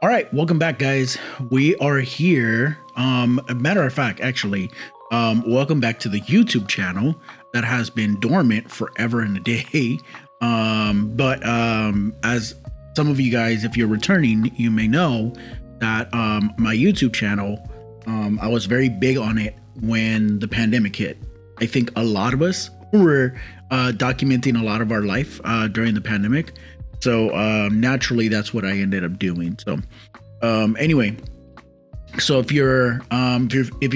All right, welcome back, guys. We are here. A matter of fact, actually, welcome back to the YouTube channel that has been dormant forever and a day. But as some of you guys, if you're returning, you may know that my YouTube channel, I was very big on it when the pandemic hit. I think a lot of us were documenting a lot of our life during the pandemic. So naturally, that's what I ended up doing. So anyway, so if you're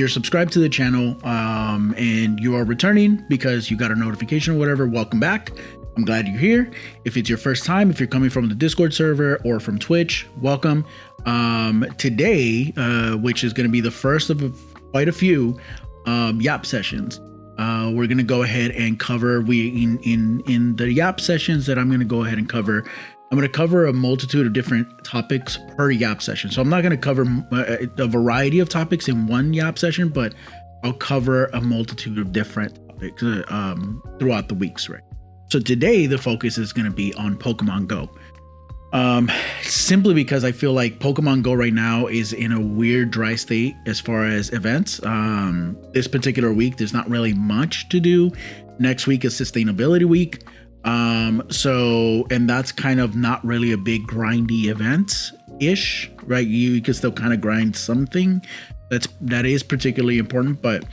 subscribed to the channel and you are returning because you got a notification or whatever, welcome back. I'm glad you're here. If it's your first time, if you're coming from the Discord server or from Twitch, welcome. Today, which is going to be the first of quite a few YAP sessions. We're going to go ahead and cover in the YAP sessions that I'm going to go ahead and cover. I'm going to cover a multitude of different topics per YAP session. So I'm not going to cover a variety of topics in one YAP session, but I'll cover a multitude of different topics throughout the weeks, right? So today the focus is going to be on Pokemon Go. Simply because I feel like Pokemon Go right now is in a weird dry state as far as events. This particular week, there's not really much to do. Next week is Sustainability Week. And that's kind of not really a big grindy event-ish, right? You can still kind of grind something that is particularly important, but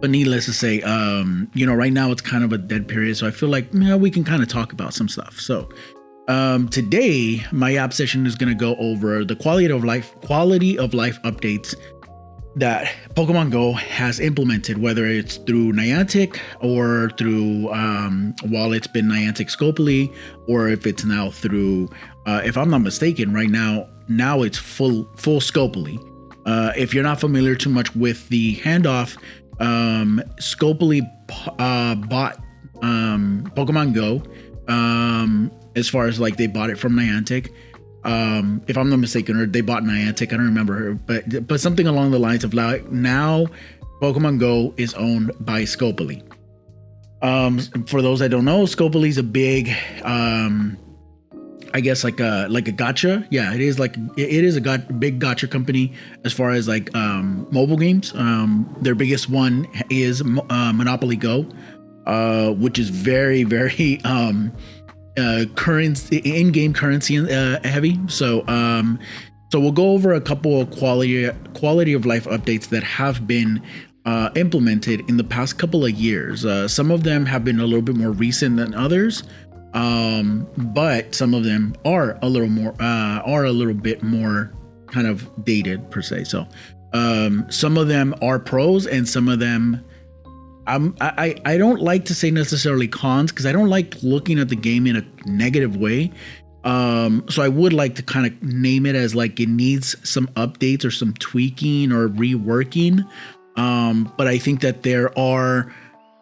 needless to say, right now it's kind of a dead period. So I feel like, we can kind of talk about some stuff. So today my YAP session is going to go over the quality of life updates that Pokemon Go has implemented, whether it's through Niantic or through while it's been Niantic Scopely, or if it's now through if I'm not mistaken, right now it's full Scopely. If you're not familiar too much with the handoff, Scopely bought Pokemon Go, as far as like they bought it from Niantic, if I'm not mistaken, or they bought Niantic, I don't remember, but something along the lines of like now Pokemon Go is owned by Scopely. For those that don't know, Scopely is a big I guess like a gacha. Yeah, it is a big gacha company as far as like mobile games. Their biggest one is Monopoly Go, which is very, very currency, in-game currency heavy. So we'll go over a couple of quality of life updates that have been implemented in the past couple of years. Some of them have been a little bit more recent than others, but some of them are a little bit more kind of dated per se. So some of them are pros, and some of them I don't like to say necessarily cons, because I don't like looking at the game in a negative way. So I would like to kind of name it as like it needs some updates or some tweaking or reworking. But I think that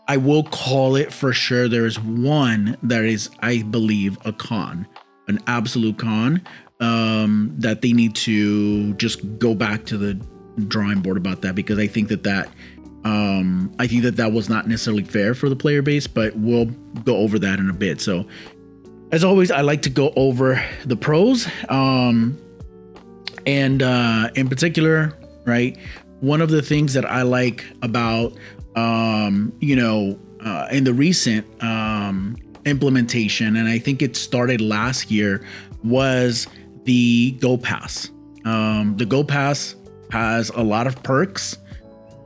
I will call it for sure. There is one that is, I believe, a con, an absolute con, that they need to just go back to the drawing board about that, because I think that was not necessarily fair for the player base, but we'll go over that in a bit. So as always, I like to go over the pros, and in particular, right, one of the things that I like about in the recent implementation, and I think it started last year, was the Go Pass. The Go Pass has a lot of perks.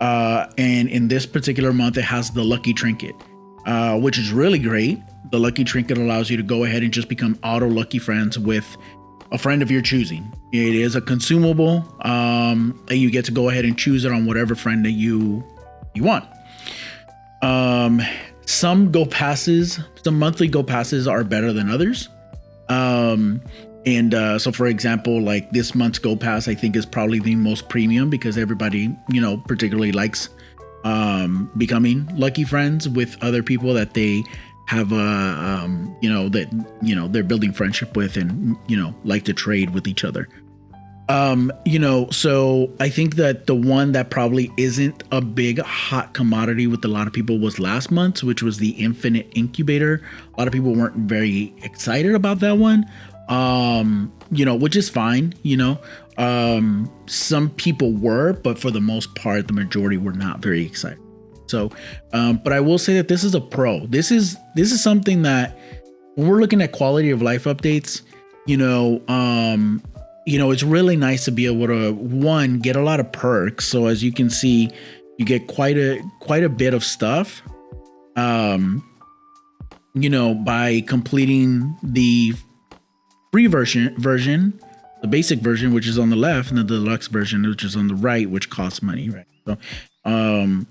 And in this particular month, it has the Lucky Trinket, which is really great. The Lucky Trinket allows you to go ahead and just become auto lucky friends with a friend of your choosing. It is a consumable, and you get to go ahead and choose it on whatever friend that you want. Some monthly Go Passes are better than others. So for example, like this month's Go Pass, I think is probably the most premium, because everybody, particularly likes becoming lucky friends with other people that they have they're building friendship with, and like to trade with each other. So I think that the one that probably isn't a big hot commodity with a lot of people was last month's, which was the Infinite Incubator. A lot of people weren't very excited about that one. which is fine. Some people were, but for the most part, the majority were not very excited. So, but I will say that this is a pro. This is something that when we're looking at quality of life updates, it's really nice to be able to, one, get a lot of perks. So as you can see, you get quite a bit of stuff, by completing the free version, the basic version, which is on the left, and the deluxe version, which is on the right, which costs money, right? So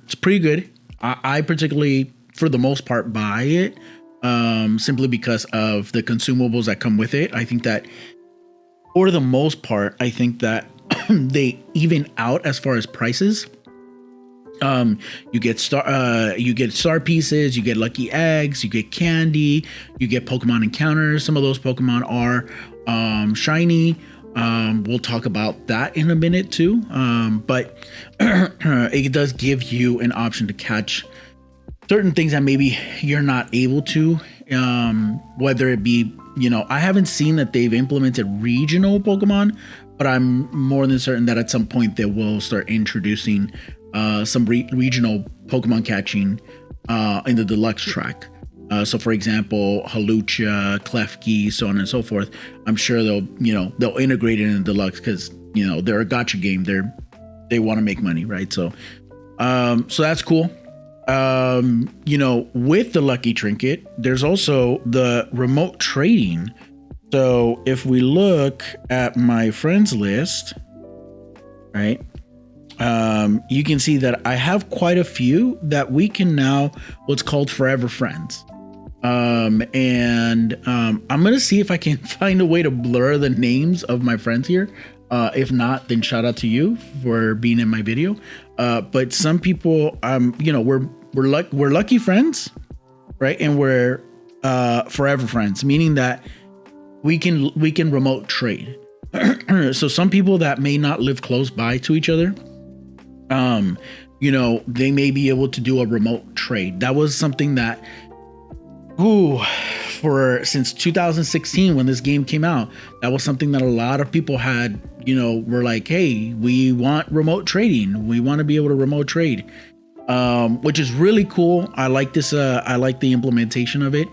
it's pretty good. I particularly, for the most part, buy it simply because of the consumables that come with it. I think that, for the most part, I think that they even out as far as prices. You get star pieces, you get lucky eggs, you get candy, you get Pokemon encounters. Some of those Pokemon are shiny. We'll talk about that in a minute too. But it does give you an option to catch certain things that maybe you're not able to, whether it be, I haven't seen that they've implemented regional Pokemon, but I'm more than certain that at some point they will start introducing some regional Pokemon catching in the deluxe track. So for example, Halucha, Klefki, so on and so forth. I'm sure they'll integrate it in the deluxe because, they're a gacha game. They want to make money, right? So that's cool. With the lucky trinket, there's also the remote trading. So if we look at my friends list, right, you can see that I have quite a few that we can now what's called forever friends. I'm gonna see if I can find a way to blur the names of my friends here. If not, then shout out to you for being in my video. But some people, we're lucky friends, right? And we're forever friends, meaning that we can remote trade. So some people that may not live close by to each other, they may be able to do a remote trade. That was something that, since 2016 when this game came out, that was something that a lot of people had, were like, hey, we want remote trading. We want to be able to remote trade, which is really cool. I like this. I like the implementation of it.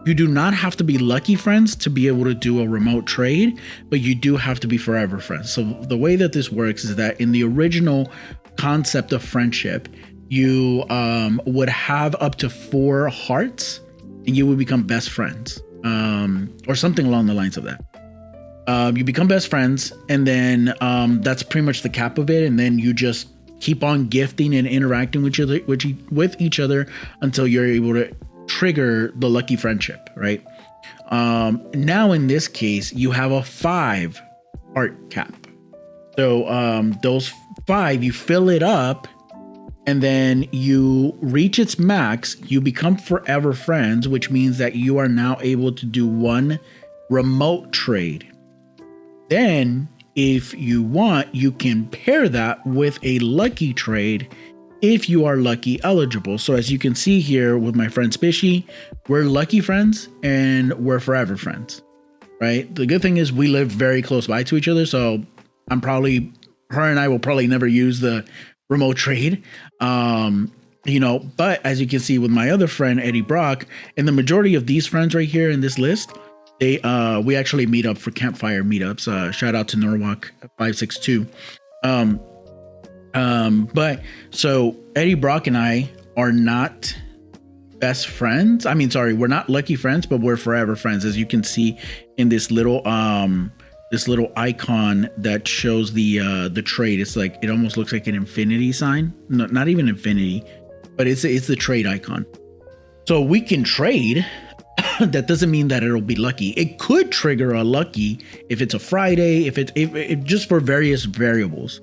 You do not have to be lucky friends to be able to do a remote trade, but you do have to be forever friends. So the way that this works is that in the original concept of friendship, you would have up to 4 hearts and you would become best friends, or something along the lines of that. You become best friends, and then that's pretty much the cap of it. And then you just keep on gifting and interacting with each other until you're able to trigger the lucky friendship, right? Now in this case, you have a 5 heart cap. So those 5, you fill it up, and then you reach its max, you become forever friends, which means that you are now able to do 1 remote trade. Then, if you want, you can pair that with a lucky trade if you are lucky eligible. So as you can see here with my friend Spishy, we're lucky friends and we're forever friends, right? The good thing is we live very close by to each other, so her and I will probably never use the remote trade. But as you can see with my other friend, Eddie Brock, and the majority of these friends right here in this list, we actually meet up for campfire meetups. Shout out to Norwalk 562. But so Eddie Brock and I are not best friends. I mean, sorry, we're not lucky friends, but we're forever friends. As you can see in this little icon that shows the trade. It's like, it almost looks like an infinity sign. No, not even infinity, but it's the trade icon. So we can trade. That doesn't mean that it'll be lucky. It could trigger a lucky if it's a Friday, if just for various variables.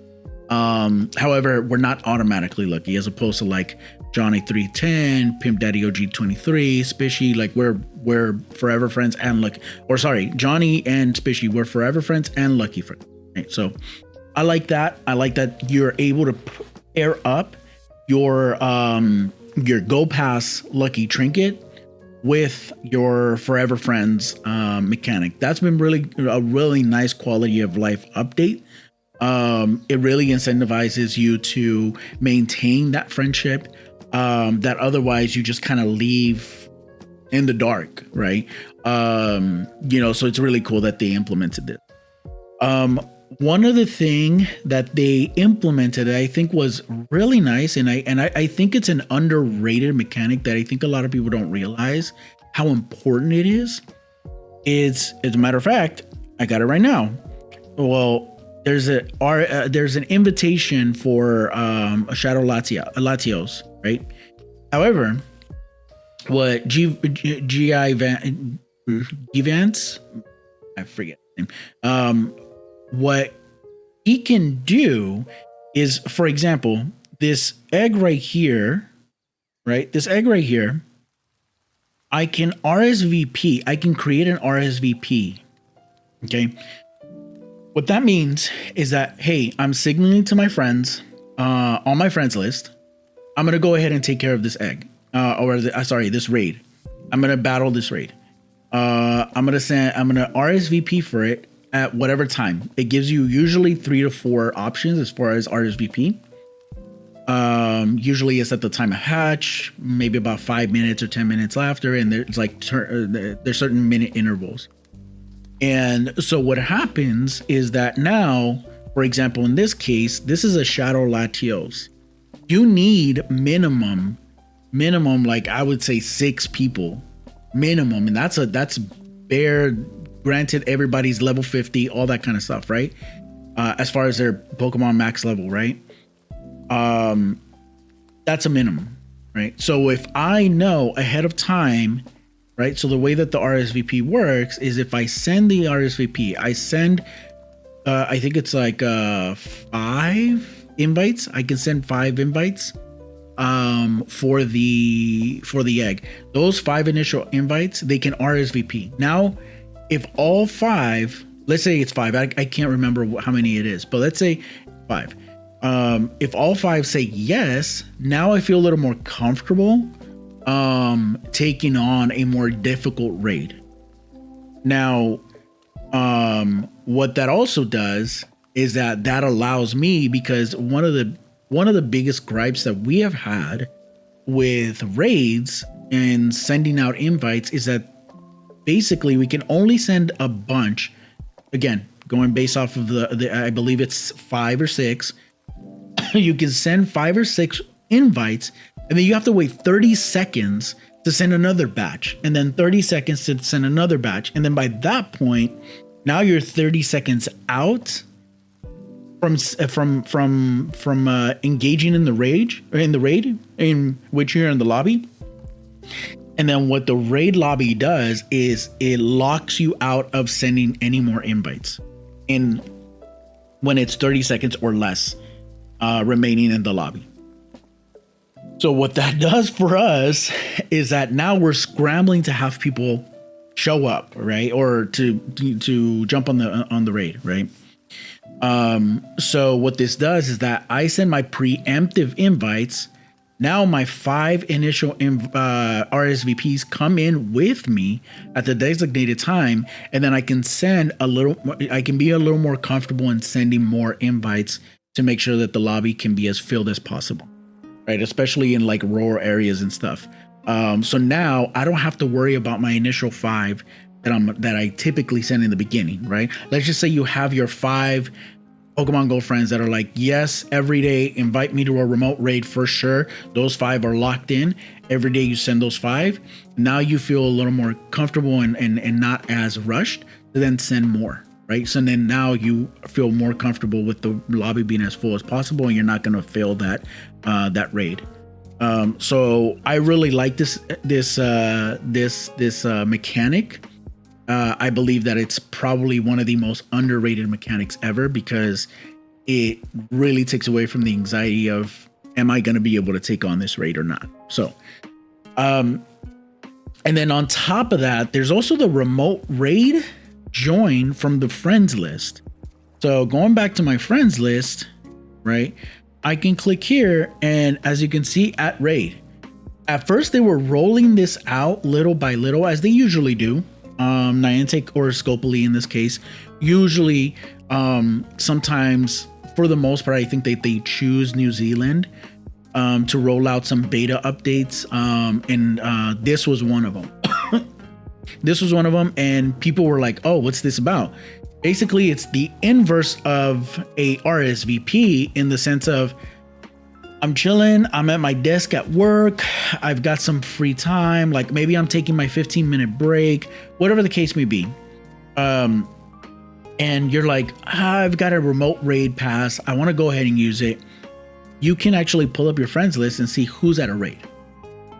However, we're not automatically lucky, as opposed to like Johnny 310, Pimp Daddy OG 23, Spishy. Like we're forever friends and lucky. Or sorry, Johnny and Spishy, we're forever friends and lucky friends. Right? So I like that. I like that you're able to pair up your Go Pass lucky trinket with your forever friends mechanic. That's been really a really nice quality of life update. It really incentivizes you to maintain that friendship that otherwise you just kind of leave in the dark, right? So it's really cool that they implemented this. One other thing that they implemented that I think was really nice, and I think it's an underrated mechanic that I think a lot of people don't realize how important it is. It's, as a matter of fact, I got it right now. Well, there's an invitation for a Shadow Latios, right? However, what Vance, I forget his name. What he can do is, for example, this egg right here, right? This egg right here, I can RSVP. I can create an RSVP. Okay. What that means is that, hey, I'm signaling to my friends on my friends list, I'm going to go ahead and take care of this egg this raid. I'm going to battle this raid. I'm going to RSVP for it at whatever time. It gives you usually 3 to 4 options as far as RSVP. Usually it's at the time of hatch, maybe about 5 minutes or 10 minutes after, and there's there's certain minute intervals. And so what happens is that now, for example, in this case, this is a Shadow Latios. You need minimum, like I would say 6 people minimum, and that's bare. Granted, everybody's level 50, all that kind of stuff, right? As far as their Pokemon max level, right? That's a minimum, right? So if I know ahead of time, right? So the way that the RSVP works is if I send the RSVP, I send, I think it's like 5 invites. I can send 5 invites for the egg. Those 5 initial invites, they can RSVP. Now, if all 5, let's say it's 5, I can't remember how many it is, but let's say 5. If all 5 say yes, now I feel a little more comfortable taking on a more difficult raid. Now, what that also does is that allows me, because one of the biggest gripes that we have had with raids and sending out invites is that basically we can only send a bunch, again, going based off of the I believe it's 5 or 6. You can send 5 or 6 invites, and then you have to wait 30 seconds to send another batch, and then 30 seconds to send another batch. And then by that point, now you're 30 seconds out from engaging in the raid in which you're in the lobby. And then what the raid lobby does is it locks you out of sending any more invites when it's 30 seconds or less remaining in the lobby. So what that does for us is that now we're scrambling to have people show up, right? Or to jump on the raid, right? So what this does is that I send my preemptive invites. Now my 5 initial RSVPs come in with me at the designated time, and then I can be a little more comfortable in sending more invites to make sure that the lobby can be as filled as possible, right? Especially in like rural areas and stuff. So now I don't have to worry about my initial 5 that I typically send in the beginning, right? Let's just say you have your 5 Pokemon Go friends that are like, yes, every day invite me to a remote raid for sure. Those 5 are locked in. Every day you send those 5. Now you feel a little more comfortable and not as rushed to then send more, right? So then now you feel more comfortable with the lobby being as full as possible, and you're not going to fail that raid. So I really like this mechanic. I believe that it's probably one of the most underrated mechanics ever, because it really takes away from the anxiety of, am I going to be able to take on this raid or not? So, and then on top of that, there's also the remote raid join from the friends list. So going back to my friends list, right? I can click here, and as you can see at raid, At first they were rolling this out little by little, as they usually do. Niantic or Scopely in this case, usually, sometimes, for the most part, I think they choose New Zealand to roll out some beta updates, and this was one of them. This was one of them, and people were like, "Oh, what's this about?" Basically, it's the inverse of a RSVP in the sense of, I'm chilling, I'm at my desk at work, I've got some free time, like maybe I'm taking my 15-minute break, whatever the case may be. And you're like, I've got a remote raid pass, I want to go ahead and use it. You can actually pull up your friends list and see who's at a raid.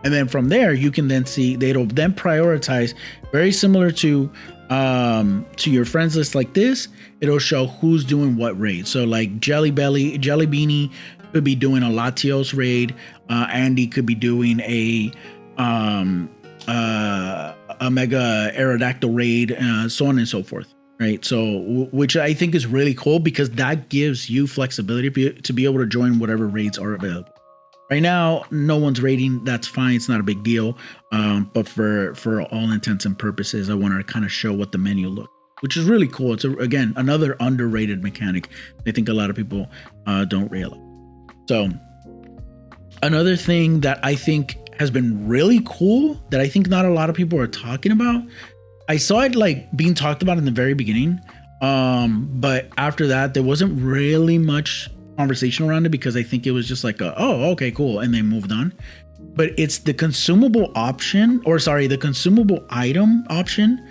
And then from there, you can then see, it'll then prioritize, very similar to your friends list like this. It'll show who's doing what raid. So like Jelly Beanie could be doing a Latios raid. Andy could be doing a Mega Aerodactyl raid, so on and so forth. Right. So, which I think is really cool because that gives you flexibility to be able to join whatever raids are available. Right now, no one's raiding. That's fine. It's not a big deal. But for all intents and purposes, I wanted to kind of show what the menu looks, which is really cool. It's again another underrated mechanic. I think a lot of people don't realize. So another thing that I think has been really cool that I think not a lot of people are talking about. I saw it like being talked about in the very beginning, but after that, there wasn't really much conversation around it because I think it was just like, oh, okay, cool, and they moved on. But it's the consumable option, or sorry, the consumable item option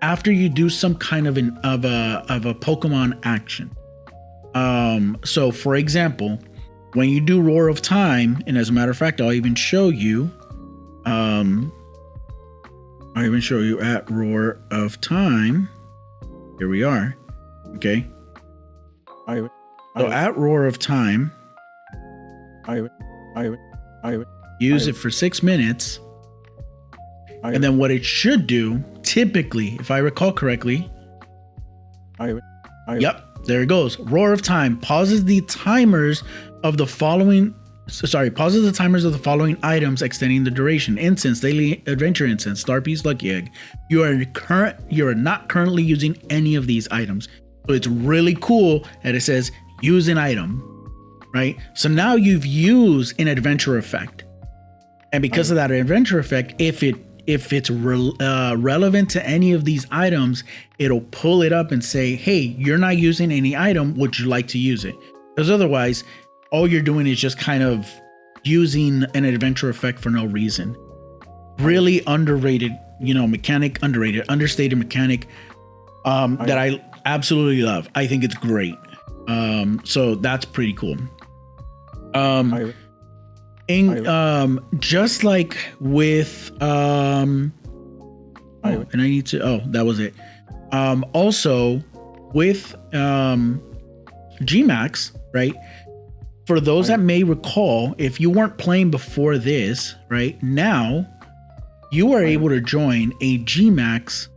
after you do some kind of a Pokemon action. So for example, when you do Roar of Time, and as a matter of fact, I'll even show you. I'll even show you at Roar of Time. Here we are. Okay. So at Roar of Time, use it for 6 minutes. And then what it should do, typically, if I recall correctly, yep, there it goes. Roar of Time pauses the timers of the following items, extending the duration. Incense, Daily Adventure Incense, Star Piece, Lucky Egg. You are not currently using any of these items. So it's really cool that it says use an item, right? So now you've used an adventure effect. And because of that adventure effect, if it's relevant to any of these items, it'll pull it up and say, hey, you're not using any item, would you like to use it? Because otherwise, all you're doing is just kind of using an adventure effect for no reason. Really underrated, mechanic, understated mechanic that I absolutely love. I think it's great. So that's pretty cool. Just like with and I need to that was it. Also with Gmax, right? For those that may recall, if you weren't playing before this, right, now you are able to join a Gmax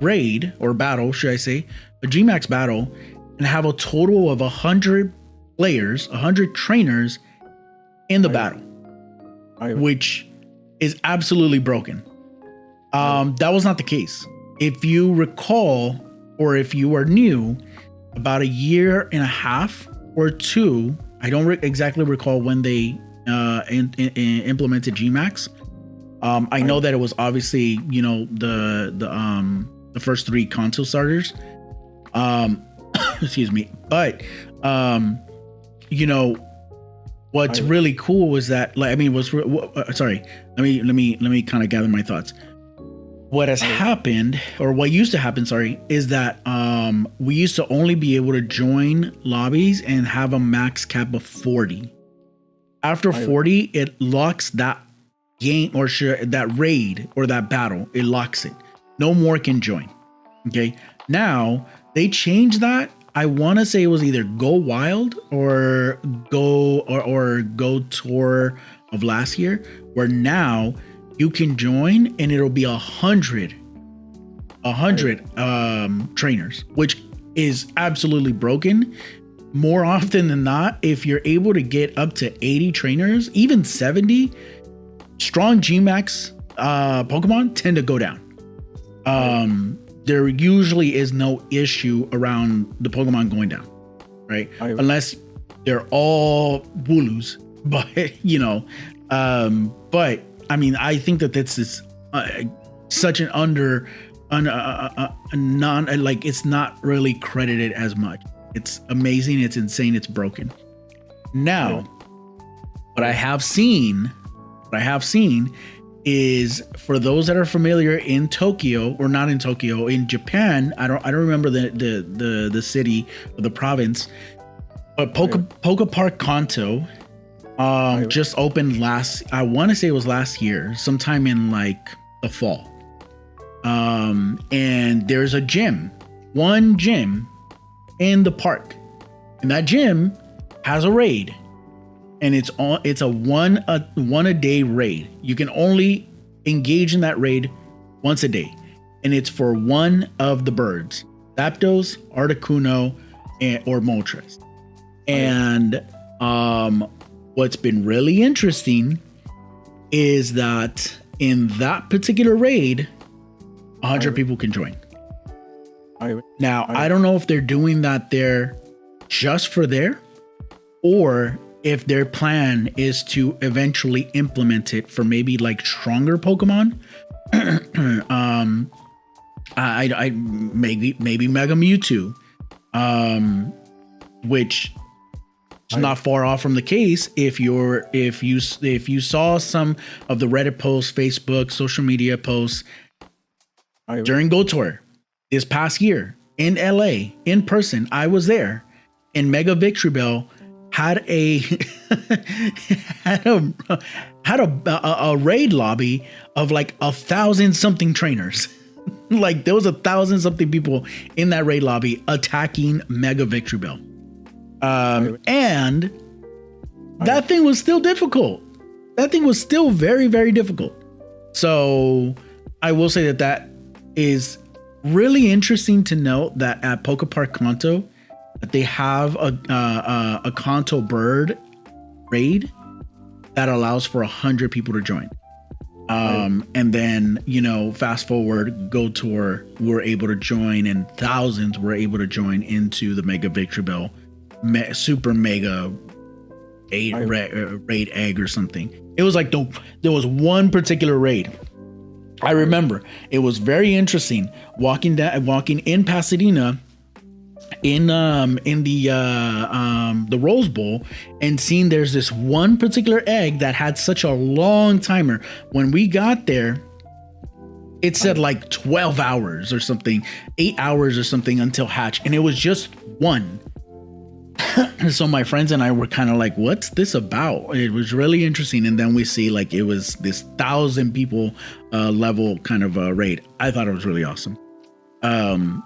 raid or battle, should I say, a Gmax battle, and have a total of 100 players, 100 trainers in the battle, which is absolutely broken. That was not the case. If you recall, or if you are new, about a year and a half or two, I don't exactly recall when they implemented Gmax. I know that it was obviously, the first 3 console starters. Excuse me. But, what's really cool was that, sorry, let me kind of gather my thoughts. What has happened, or what used to happen, is that we used to only be able to join lobbies and have a max cap of 40. After 40, it locks that game or that raid or that battle. It locks it. No more can join. Okay. Now they changed that. I want to say it was either Go Wild or Go Tour of last year, where now you can join and it'll be 100 trainers, which is absolutely broken. More often than not, if you're able to get up to 80 trainers, even 70, strong Gmax Pokemon tend to go down. There usually is no issue around the Pokemon going down, right? Unless they're all Wooloos, but but I mean, I think that this is such an non, it's not really credited as much. It's amazing, it's insane, it's broken. Now, what I have seen is, for those that are familiar in Tokyo, or not in Tokyo, in Japan, I don't remember the city or the province, but Poke Park Kanto just opened I want to say it was last year, sometime in like the fall. And there's one gym in the park, and that gym has a raid. And it's a one a day raid. You can only engage in that raid once a day, and it's for one of the birds: Zapdos, Articuno, or Moltres. And what's been really interesting is that in that particular raid, 100 people can join. Now, I don't know if they're doing that there just for there, or if their plan is to eventually implement it for maybe like stronger Pokemon. I maybe Mega Mewtwo, which is not far off from the case. If you saw some of the Reddit posts, Facebook, social media posts during Go Tour this past year in LA in person, I was there, and Mega Victory Bell had a raid lobby of like 1,000 something trainers. Like there was 1,000 something people in that raid lobby attacking Mega Victory Bell. And that thing was still difficult. That thing was still very, very difficult. So I will say that is really interesting to note, that at Poke Park Kanto, that they have a Kanto bird raid that allows for 100 people to join. And then, fast forward, Go Tour were able to join, and thousands were able to join into the Mega Victory Bell Super Mega raid egg or something. It was like there was one particular raid. I remember it was very interesting walking in Pasadena, in the Rose Bowl, and seeing there's this one particular egg that had such a long timer. When we got there, it said like 12 hours or something, 8 hours or something until hatch, and it was just one. So my friends and I were kind of like, what's this about? It was really interesting. And then we see like it was this 1,000 people level kind of raid. I thought it was really awesome.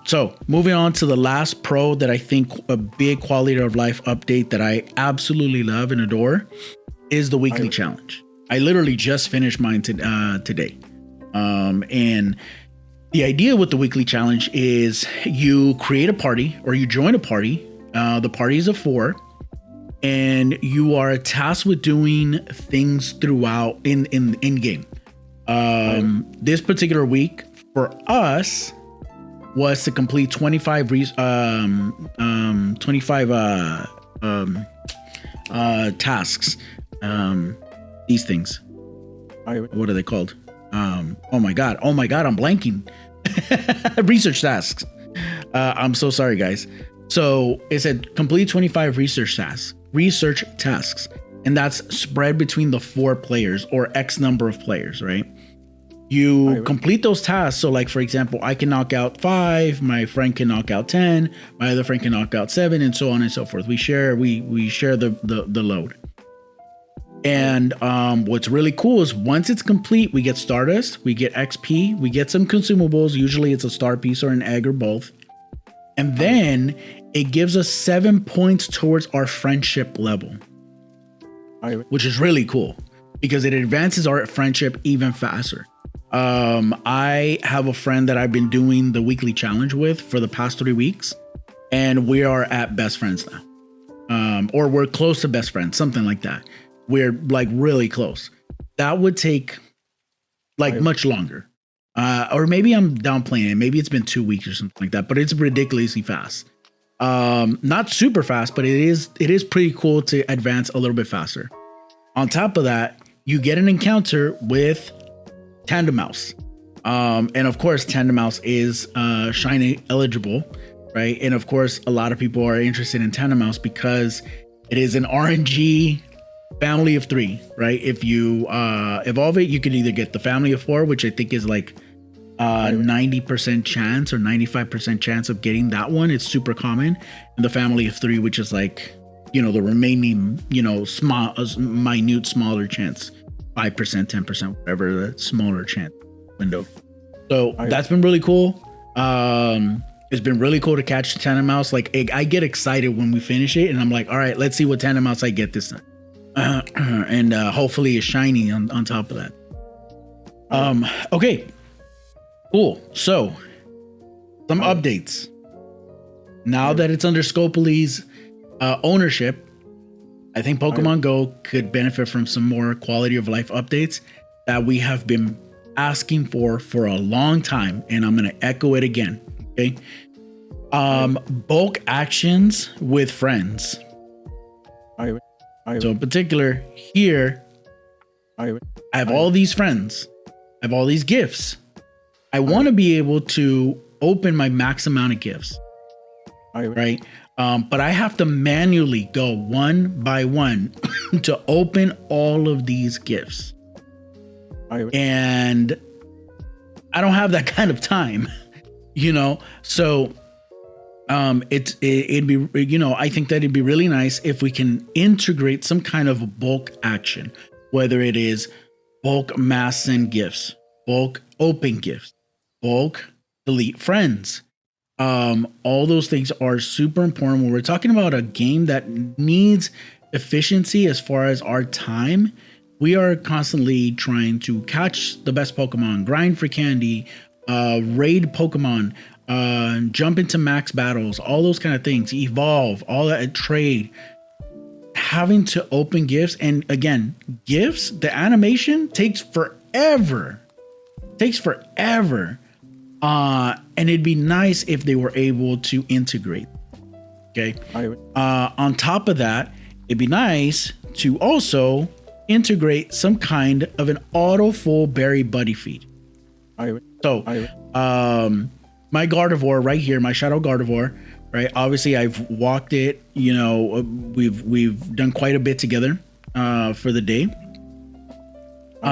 So moving on to the last pro that I think a big quality of life update that I absolutely love and adore is the weekly challenge. I literally just finished mine today. And the idea with the weekly challenge is you create a party, or you join a party. The party is of 4, and you are tasked with doing things throughout in game. This particular week for us was to complete 25 tasks. These things. What are they called? Oh my god, I'm blanking. Research tasks. I'm so sorry, guys. So it said complete 25 research tasks, and that's spread between the 4 players or X number of players, right? You complete those tasks. So like, for example, I can knock out 5, my friend can knock out 10, my other friend can knock out 7, and so on and so forth. We share the load. And what's really cool is once it's complete, we get Stardust, we get XP, we get some consumables. Usually it's a star piece or an egg or both. And then it gives us 7 points towards our friendship level, which is really cool because it advances our friendship even faster. I have a friend that I've been doing the weekly challenge with for the past 3 weeks, and we are at best friends now. Or we're close to best friends, something like that. We're like really close. that would take like much longer. Or maybe I'm downplaying it. Maybe it's been 2 weeks or something like that, but it's ridiculously fast. Not super fast, but it is pretty cool to advance a little bit faster. On top of that, you get an encounter with Tandem Mouse. And of course, Tandem Mouse is shiny eligible, right? And of course, a lot of people are interested in Tandem Mouse because it is an RNG family of 3, right? If you evolve it, you can either get the family of 4, which I think is like 90% chance or 95% chance of getting that one. It's super common. And the family of 3, which is like, the remaining, small, minute, smaller chance, 5%, 10%, whatever the smaller chance window. So that's been really cool. It's been really cool to catch the Tandem Mouse. Like I get excited when we finish it and I'm like, all right, let's see what Tandem Mouse I get this time. And hopefully it's shiny on top of that. Okay, cool. So some updates now that it's under Scopely's ownership. I think Pokemon Go could benefit from some more quality of life updates that we have been asking for a long time, and I'm going to echo it again. Okay. Bulk actions with friends. So in particular here, I have all these friends. I have all these gifts. I want to be able to open my max amount of gifts. Right. But I have to manually go one by one to open all of these gifts. And I don't have that kind of time, so it'd be, I think that it'd be really nice if we can integrate some kind of bulk action, whether it is bulk mass send gifts, bulk open gifts, bulk delete friends. All those things are super important when we're talking about a game that needs efficiency as far as our time. We are constantly trying to catch the best Pokemon, grind for candy, raid Pokemon, jump into max battles, all those kind of things, evolve, all that, trade, having to open gifts. And again, gifts, the animation takes forever. And it'd be nice if they were able to integrate. Okay. On top of that, it'd be nice to also integrate some kind of an auto full berry buddy feed. So my Gardevoir right here, my Shadow Gardevoir, right? Obviously I've walked it, we've done quite a bit together for the day. But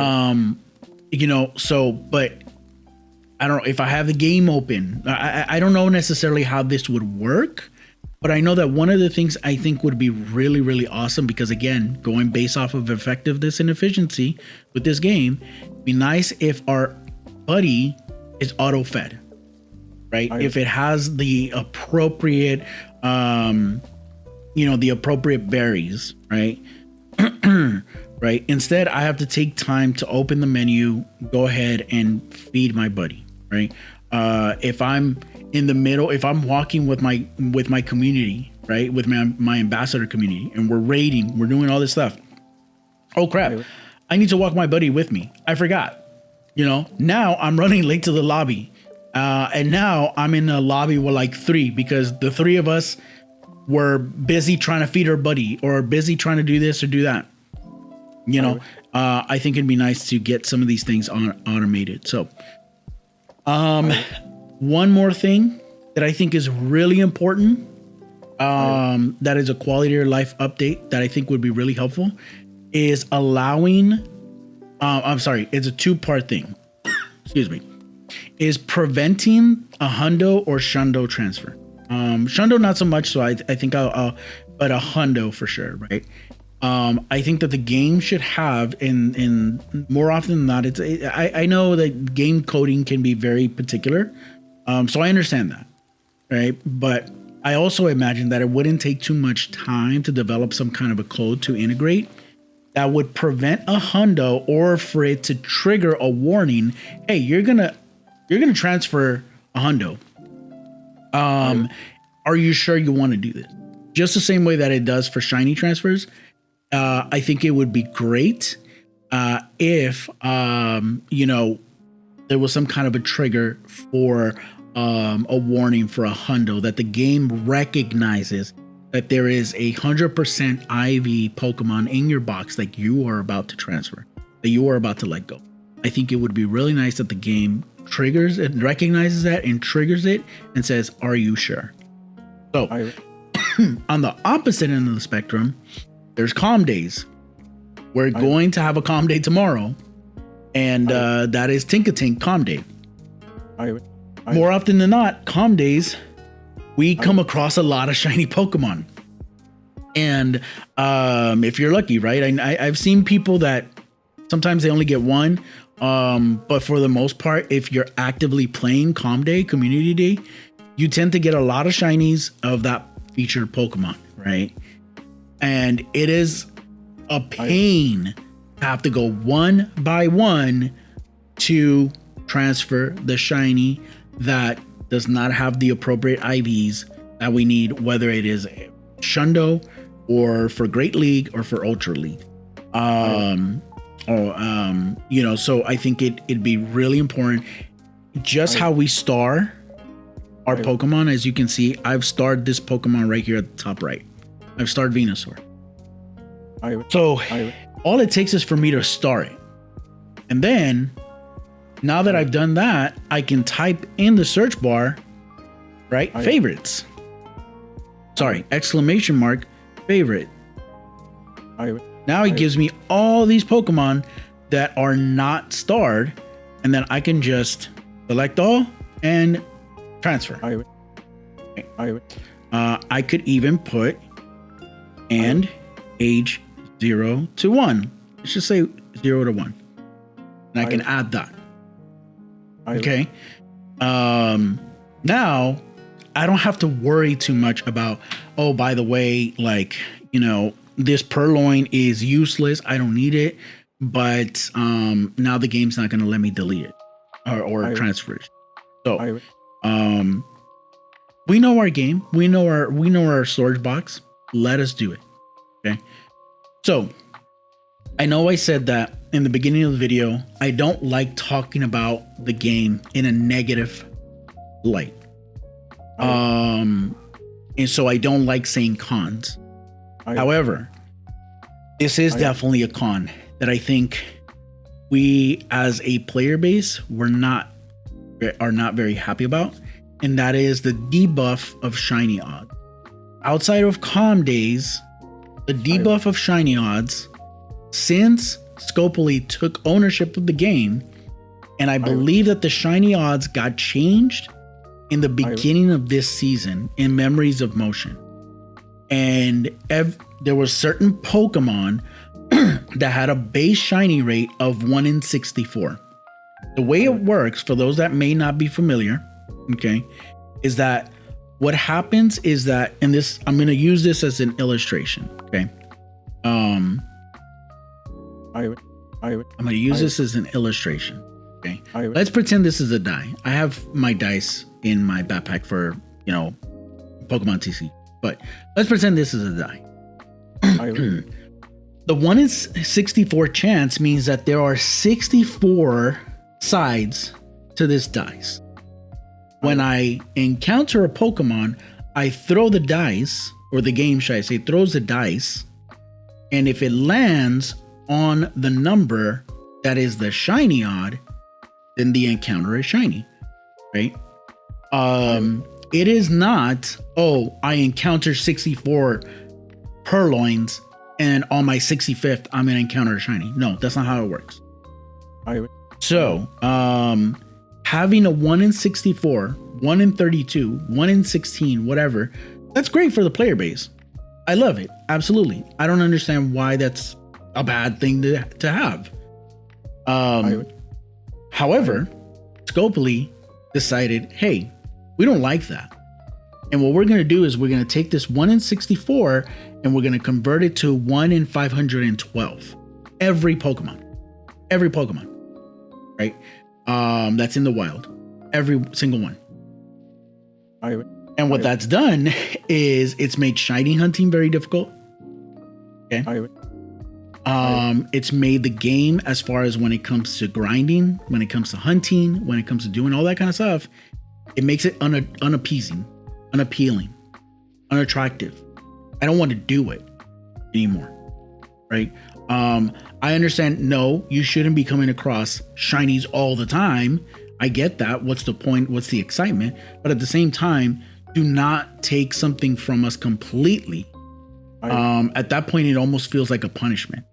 I don't know if I have the game open. I don't know necessarily how this would work, but I know that one of the things I think would be really, really awesome, because again, going based off of effectiveness and efficiency with this game, it'd be nice if our buddy is auto fed, right? If it has the appropriate, the appropriate berries, right? Right. Instead, I have to take time to open the menu, go ahead and feed my buddy, right? If I'm in the middle, if I'm walking with my community, right, with my ambassador community, and we're raiding, we're doing all this stuff. Oh crap! I need to walk my buddy with me. I forgot. Now I'm running late to the lobby, and now I'm in a lobby with like 3 because the 3 of us were busy trying to feed our buddy or busy trying to do this or do that. I think it'd be nice to get some of these things automated. So, one more thing that I think is really important, that is a quality of life update that I think would be really helpful, is allowing, it's a 2-part thing. Excuse me. Is preventing a hundo or shundo transfer. Shundo not so much, so I think I'll but a hundo for sure, right? I think that the game should have, in more often than not, I know that game coding can be very particular, so I understand that, right? But I also imagine that it wouldn't take too much time to develop some kind of a code to integrate that would prevent a hundo, or for it to trigger a warning. Hey, you're gonna transfer a hundo. Are you sure you want to do this? Just the same way that it does for shiny transfers. I think it would be great if you know, there was some kind of a trigger for a warning for a hundo, that the game recognizes that there is 100% IV Pokemon in your box that you are about to transfer, that you are about to let go. I think it would be really nice that the game triggers it, recognizes that and triggers it and says, are you sure? So on the opposite end of the spectrum, there's calm days. We're going to have a calm day tomorrow, and that is Tinkatink calm day. More often than not, calm days, we come across a lot of shiny Pokemon. And if you're lucky, right? I've seen people that sometimes they only get one. But for the most part, if you're actively playing calm day, community day, you tend to get a lot of shinies of that featured Pokemon, right? And it is a pain to have to go one by one to transfer the shiny that does not have the appropriate IVs that we need, whether it is Shundo or for Great League or for Ultra League. You know, so I think it'd be really important. Just how we star our Pokemon, as you can see, I've starred this Pokemon right here at the top right. I've starred Venusaur. So all it takes is for me to star it. And then, now that I've done that, I can type in the search bar, right? Favorites. Sorry, exclamation mark, favorite. Now it gives me all these Pokemon that are not starred, and then I can just select all and transfer. I could even put and age 0 to 1. Let's just say 0 to 1. And I can add that. Okay. Now I don't have to worry too much about, oh, by the way, like, you know, this Purloin is useless, I don't need it, but now the game's not going to let me delete it or transfer it. So we know our game, we know our storage box. Let us do it. Okay. So I know I said that in the beginning of the video, I don't like talking about the game in a negative light. And so I don't like saying cons. However, this is definitely a con that I think we as a player base are not very happy about, and that is the debuff of shiny odds. Outside of calm days, the debuff of shiny odds, since Scopely took ownership of the game, and I believe that the shiny odds got changed in the beginning of this season in Memories of Motion. And there were certain Pokemon that had a base shiny rate of 1 in 64. The way it works, for those that may not be familiar, okay, is that what happens is that, and this, I'm going to use this as an illustration, okay? I'm going to use this as an illustration, okay? Let's pretend this is a die. I have my dice in my backpack for, you know, Pokemon TC. But let's pretend this is a die. The 1 in 64 chance means that there are 64 sides to this dice. When I encounter a Pokemon, I throw the dice, or the game, should I say, throws the dice. And if it lands on the number that is the shiny odd, then the encounter is shiny, right? It is not, oh, I encounter 64 Purloins and on my 65th, I'm going to encounter a shiny. No, that's not how it works. So, having a 1 in 64, 1 in 32, 1 in 16, whatever, that's great for the player base. I love it. Absolutely. I don't understand why that's a bad thing to have. However, Scopely decided, hey, we don't like that. And what we're going to do is we're going to take this 1 in 64 and we're going to convert it to 1 in 512. Every Pokemon, right? That's in the wild, every single one. And what that's done is it's made shiny hunting very difficult. Okay. It's made the game, as far as when it comes to grinding, when it comes to hunting, when it comes to doing all that kind of stuff, it makes it unappeasing, unappealing, unattractive. I don't want to do it anymore, right? I understand, no, you shouldn't be coming across shinies all the time. I get that. What's the point? What's the excitement? But at the same time, do not take something from us completely. At that point, it almost feels like a punishment.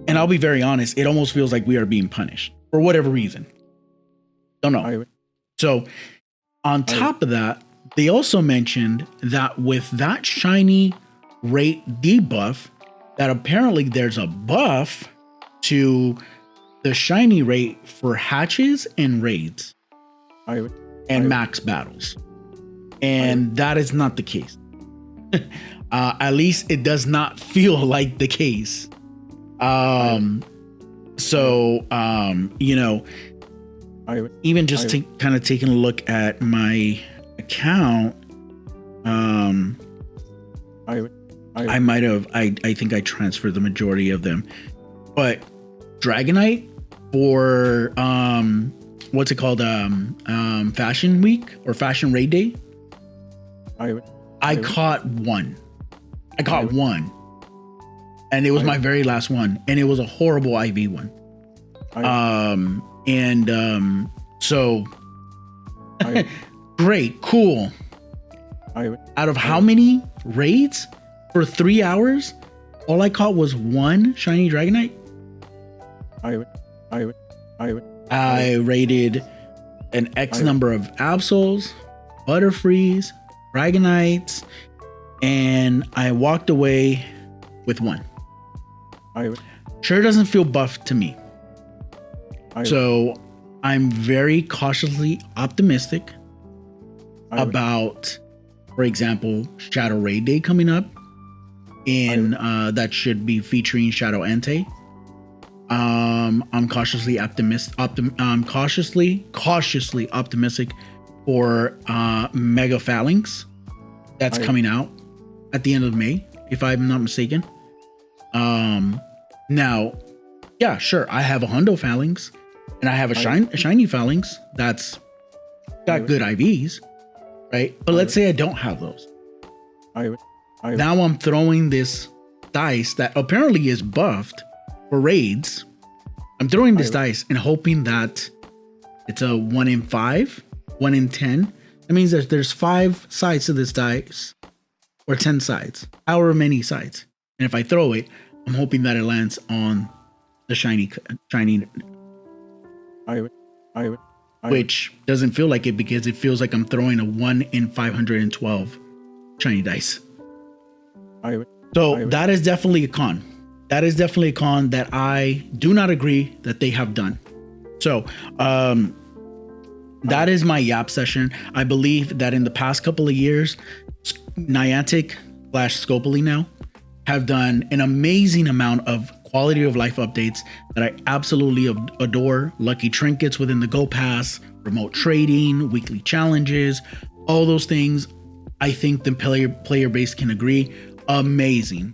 And I'll be very honest, it almost feels like we are being punished for whatever reason. Don't know. So on top of that, they also mentioned that with that shiny rate debuff, that apparently there's a buff to the shiny rate for hatches and raids and max battles. And that is not the case. At least it does not feel like the case. You know, even just kind of taking a look at my account, I might have, I think I transferred the majority of them, but Dragonite for, what's it called? Fashion week or fashion raid day. I caught one. I caught one. And it was my very last one. And it was a horrible IV one. So great, cool. Out of how many raids for 3 hours? All I caught was one shiny Dragonite. I raided an X number of Absols, Butterfrees, Dragonites, and I walked away with one. Sure doesn't feel buff to me. So I'm very cautiously optimistic about, for example, Shadow Raid Day coming up, and that should be featuring Shadow Entei. I'm cautiously optimistic for Mega Phalanx that's coming out at the end of May, if I'm not mistaken. Now, yeah, sure, I have a Hundo Phalanx and I have a shiny Phalanx that's got good IVs, right? But let's say I don't have those. Now I'm throwing this dice that apparently is buffed for raids. I'm throwing this dice and hoping that it's a 1 in 5, 1 in 10. That means that there's 5 sides to this dice, or 10 sides, however many sides. And if I throw it, I'm hoping that it lands on the shiny, which doesn't feel like it, because it feels like I'm throwing a 1 in 512 shiny dice. So that is definitely a con. That is definitely a con that I do not agree that they have done. So that is my YAP session. I believe that in the past couple of years, Niantic / Scopely now have done an amazing amount of quality of life updates that I absolutely adore. Lucky trinkets within the Go Pass, remote trading, weekly challenges, all those things. I think the player base can agree. Amazing.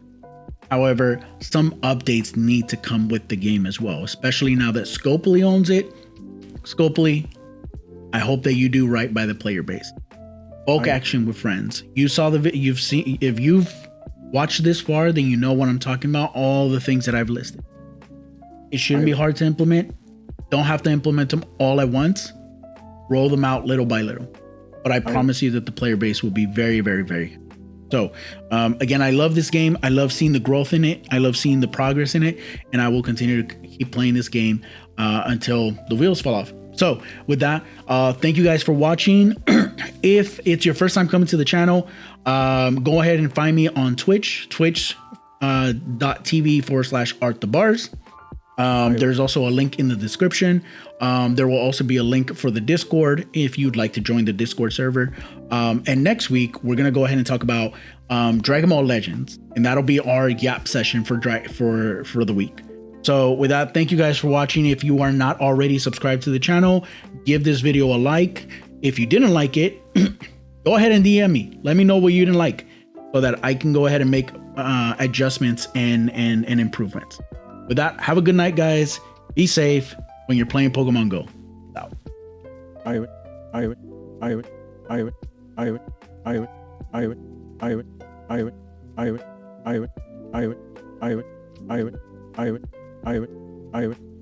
However, some updates need to come with the game as well, especially now that Scopely owns it. Scopely, I hope that you do right by the player base. Bulk action with friends. You saw the you've seen, if you've watched this far, then you know what I'm talking about. All the things that I've listed. It shouldn't be hard to implement. Don't have to implement them all at once. Roll them out little by little. But I promise you that the player base will be very, very, very. So again, I love this game. I love seeing the growth in it. I love seeing the progress in it, and I will continue to keep playing this game until the wheels fall off. So with that, thank you guys for watching. If it's your first time coming to the channel, go ahead and find me on Twitch, twitch.tv/artthebars. There's also a link in the description. There will also be a link for the Discord if you'd like to join the Discord server. And next week, we're going to go ahead and talk about Dragon Ball Legends, and that'll be our YAP session for the week. So with that, thank you guys for watching. If you are not already subscribed to the channel, give this video a like. If you didn't like it, go ahead and DM me. Let me know what you didn't like. so that I can go ahead and make adjustments and improvements. With that, have a good night, guys. Be safe when you're playing Pokemon Go. Out. I would, I would, I would, I would, I would, I would, I would, I would, I would, I would, I would, I would, I would, I would, I would, I would, I would.